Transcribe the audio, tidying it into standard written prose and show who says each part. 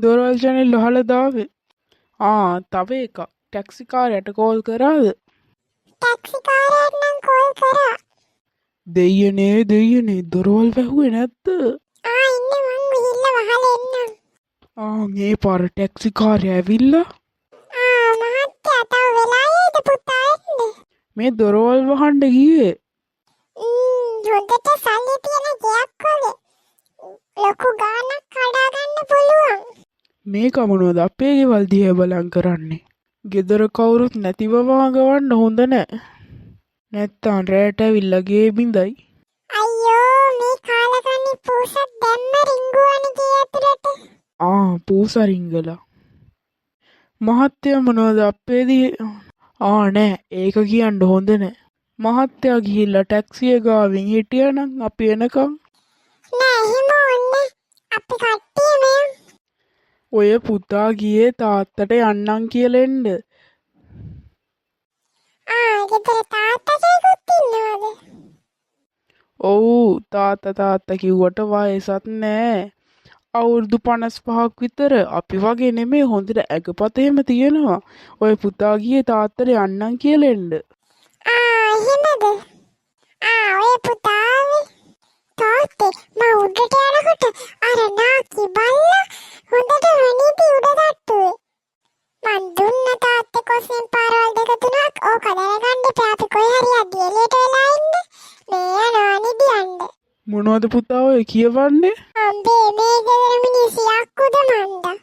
Speaker 1: දොරවල් ජනෙල් වහලා දාවේ. තව එකක්. ටැක්සි කාරයට කෝල් කරාද?
Speaker 2: ටැක්සි කාරයාට නම් කෝල් කරා.
Speaker 1: දෙයියනේ දොරවල් වැහුවේ නැද්ද?
Speaker 2: ඉන්න මං ගිහිල්ලා වහලා එන්නම්.
Speaker 1: මේ පාර ටැක්සි කාරයා ඇවිල්ලා
Speaker 2: මහත්තයා තව වෙලා යයිද පුතා එන්න?
Speaker 1: මේ දොරවල් වහන්න ගියේ.
Speaker 2: හොඳට සල්ලි තියෙන ගයක් වගේ. ලොකු ගාණක් කඩා ගන්න පුළුවන්.
Speaker 1: මේක මොනවද අපේ ගෙවල් දිහා බලන් කරන්නේ? ගෙදර කවුරුත් නැතිව වහගවන්න හොඳ නෑ. නැත්තම් රැට ඇවිල්ලා ගේ බිඳයි.
Speaker 2: අයියෝ මේ කාලකන්ණි පූසත් දැම්ම රිංගුවනේ ගේ ඇතුළට.
Speaker 1: පූසා රිංගලා. මහත්තයා මොනවද අපේ නෑ ඒක කියන්න හොඳ නෑ. මහත්තයා ගිහිල්ලා ටැක්සිය ගාවින් හිටියනම් අපි එනකම්.
Speaker 2: නෑ එහෙම ඕනේ. අපි කට්ටියම යමු.
Speaker 1: ඔය පුතා ගියේ තාත්තට යන්නම් කියලා එන්න.
Speaker 2: ගෙදර තාත්තා කෙනෙකුත් ඉන්නවද?
Speaker 1: ඔව් තාත්තා කිව්වට වයසත් නෑ. අවුරුදු 55ක් විතර. අපි වගේ නෙමෙයි හොඳට ඇඟපත එහෙම තියෙනවා. ඔය පුතා ගියේ තාත්තට යන්නම් කියලා එන්න.
Speaker 2: එහෙමද? ඔය පුතාවේ තාත්තේ මම උඩට යනකොට අර නාකි බල්ලා හොඳට වණීපි උඩ තට්ටුවේ. මං දුන්න තාත්තේ කොස්සෙන් පාරවල් දෙක තුනක් ඕක දැනගන්න එපා අපි කොයි හරි අඩිය එළියට වෙලා ඉන්න. මේ යනවා නිදියන්න.
Speaker 1: මොනවද පුතා ඔය කියවන්නේ?
Speaker 2: අම්බේ මේ ගෙදර මිනිස්සු යක්කුද මන්ද?